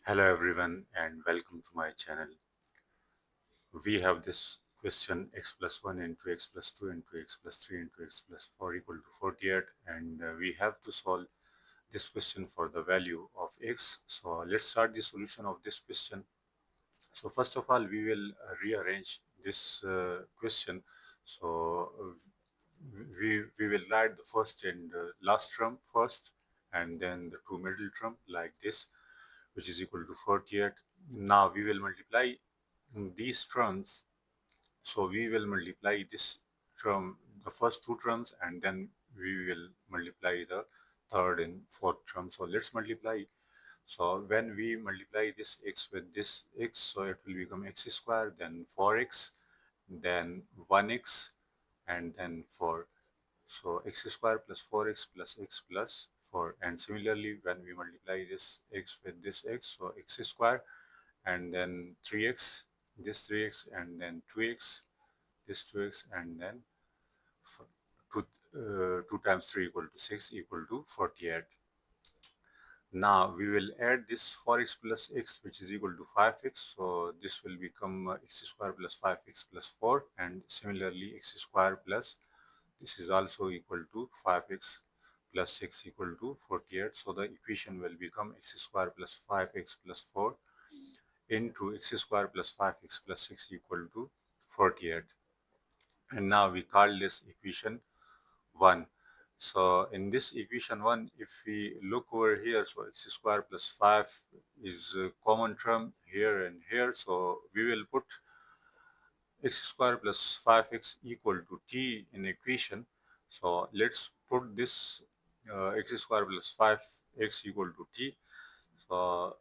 Hello everyone and welcome to my channel. We have this question x plus 1 into x plus 2 into x plus 3 into x plus 4 equal to 48, and we have to solve this question for the value of x. So let's start the solution of this question. So first of all we will rearrange this question. So we will write the first and last term first, and then the two middle term like this, which is equal to 48. Now we will multiply these terms. So we will multiply this term, the first two terms, and then we will multiply the third and fourth term. So let's multiply. So when we multiply this x with this x, so it will become x square, then 4x, then 1x, and then 4. So x square plus 4x plus x plus 4. And similarly, when we multiply this x with this x, so x square, and then 3x, this 3x, and then 2x, this 2x, and then 2 times 3 equal to 6 equal to 48. Now we will add this 4x plus x, which is equal to 5x. So this will become x square plus 5x plus 4, and similarly x square plus this is also equal to 5x plus 6 equal to 48. So the equation will become x square plus 5x plus 4 into x square plus 5x plus 6 equal to 48. And now we call this equation 1. So in this equation 1, if we look over here, so x square plus 5 is a common term here and here. So we will put x square plus 5x equal to t in equation. So let's put this x square plus 5x equal to t. So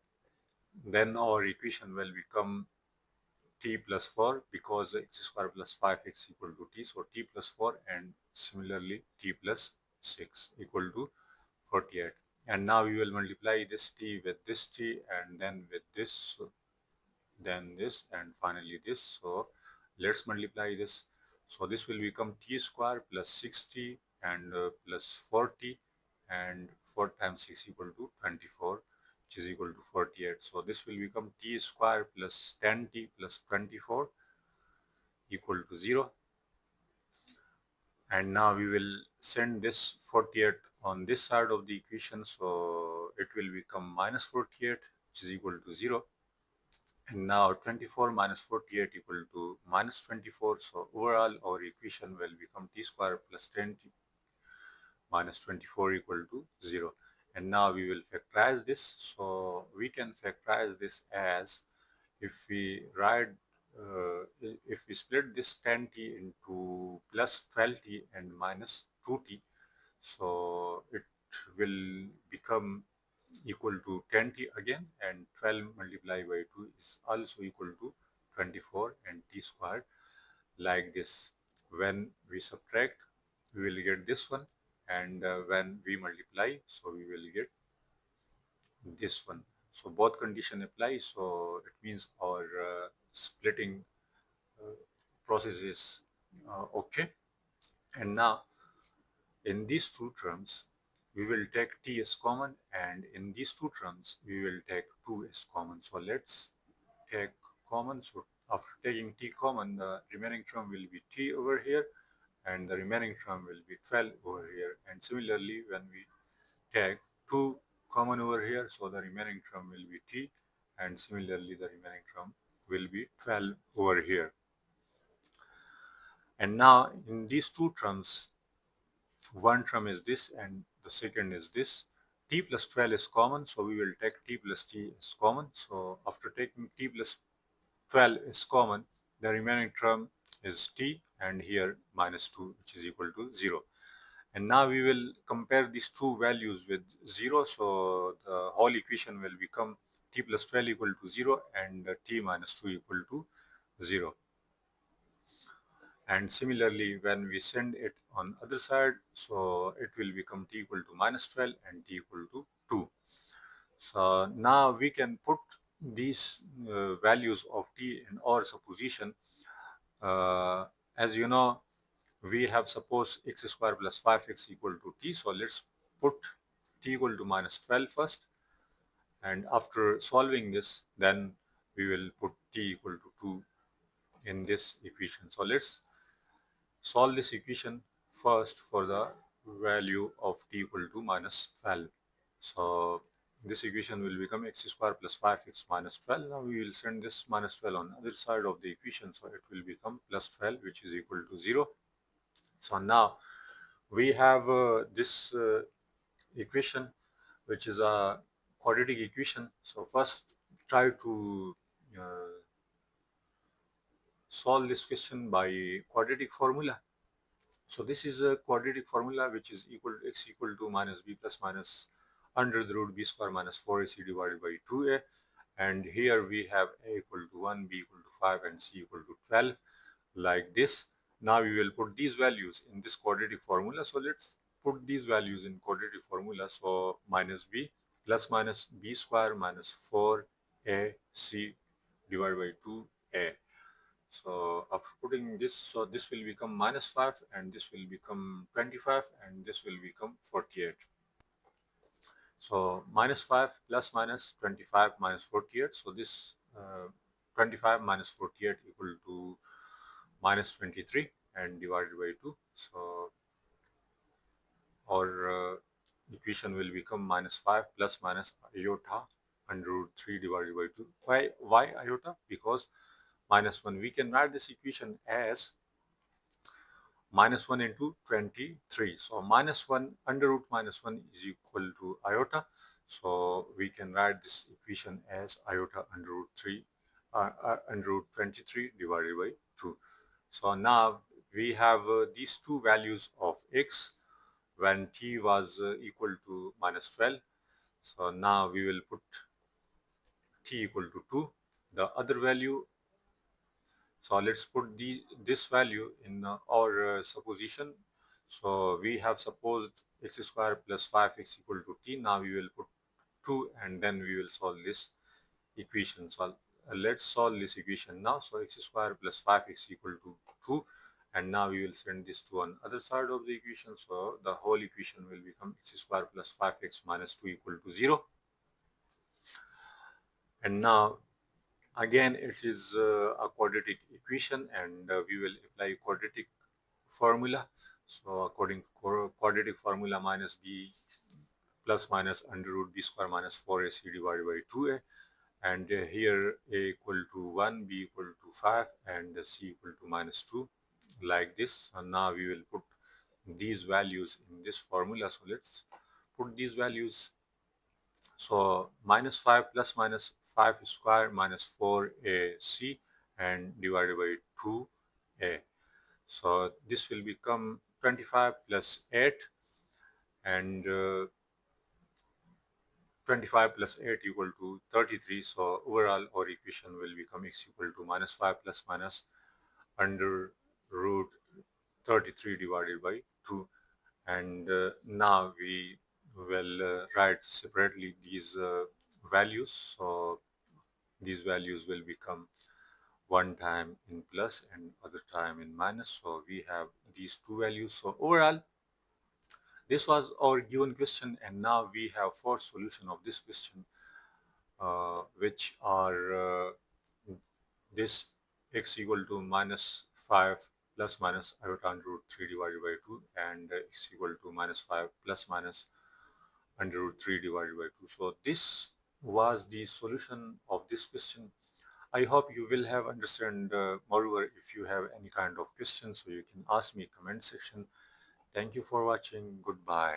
then our equation will become t plus 4, because x square plus 5x equal to t. So t plus 4, and similarly t plus 6 equal to 48. And now we will multiply this t with this t, and then with this, then this, and finally this. So let's multiply this. So this will become t square plus 6t and plus 40, and 4 times 6 equal to 24, which is equal to 48. So this will become t square plus 10t plus 24 equal to 0. And now we will send this 48 on this side of the equation. So it will become minus 48, which is equal to 0. And now 24 minus 48 equal to minus 24. So overall our equation will become t square plus 10t minus 24 equal to 0. And now we will factorize this. So we can factorize this as, if we write, if we split this 10t into plus 12t and minus 2t, so it will become equal to 10t again, and 12 multiplied by 2 is also equal to 24, and t squared like this. When we subtract, we will get this one, and when we multiply, so we will get this one. So both condition apply. So it means our splitting process is okay. And now in these two terms we will take t as common, and in these two terms we will take 2 as common. So let's take common. So after taking t common, the remaining term will be t over here, and the remaining term will be 12 over here. And similarly, when we take 2 common over here, so the remaining term will be t, and similarly the remaining term will be 12 over here. And now in these two terms, one term is this and the second is this. T plus 12 is common, so we will take t plus t as common. So after taking t plus 12 is common, the remaining term is t, and here minus 2, which is equal to 0. And now we will compare these two values with 0. So the whole equation will become t plus 12 equal to 0, and t minus 2 equal to 0. And similarly, when we send it on other side, so it will become t equal to minus 12 and t equal to 2. So now we can put these values of t in our supposition. As you know, we have supposed x square plus 5x equal to t. So let's put t equal to minus 12 first, And after solving this, then we will put t equal to 2 in this equation. So let's solve this equation first for the value of t equal to minus 12. So this equation will become x square plus 5x minus 12. Now we will send this minus 12 on the other side of the equation, so it will become plus 12, which is equal to 0. So now we have this equation, which is a quadratic equation. So first try to uh, solve this question by quadratic formula. So this is a quadratic formula which is equal to x equal to minus b plus minus under the root b square minus 4ac divided by 2a. And here we have a equal to 1, b equal to 5, and c equal to 12, like this. Now we will put these values in this quadratic formula. So let's put these values in quadratic formula. So minus b plus minus b square minus 4ac divided by 2a. So after putting this, so this will become minus 5, and this will become 25, and this will become 48. So minus 5 plus minus 25 minus 48. So this 25 minus 48 equal to minus 23 and divided by 2. So our equation will become minus 5 plus minus iota under root 3 divided by 2. Why iota? Because minus 1. We can write this equation as minus 1 into 23. So minus 1 under root minus 1 is equal to iota. So we can write this equation as iota under root 3 under root 23 divided by 2. So now we have these two values of x when t was equal to minus 12. So now we will put t equal to 2. The other value, so let's put this value in our supposition. So we have supposed x square plus 5x equal to t. Now we will put 2, and then we will solve this equation. So let's solve this equation now. So x square plus 5x equal to 2, and now we will send this to on other side of the equation. So the whole equation will become x square plus 5x minus 2 equal to 0. And now again it is a quadratic equation, and we will apply quadratic formula. So according to quadratic formula, minus b plus minus under root b square minus 4ac divided by 2a, and here a equal to 1, b equal to 5, and c equal to minus 2, like this. And now we will put these values in this formula. So let's put these values. So minus 5 plus minus 5 square minus 4ac and divided by 2a. So this will become 25 plus 8, and 25 plus 8 equal to 33. So overall our equation will become x equal to minus 5 plus minus under root 33 divided by 2. And now we will write separately these values. So these values will become one time in plus and other time in minus. So we have these two values. So overall, this was our given question, and now we have four solutions of this question, which are this x equal to minus 5 plus minus iota under root 3 divided by 2, and x equal to minus 5 plus minus under root 3 divided by 2. So this was the solution of this question. I hope you will have understand. Moreover, if you have any kind of questions, so you can ask me comment section. Thank you for watching. Goodbye.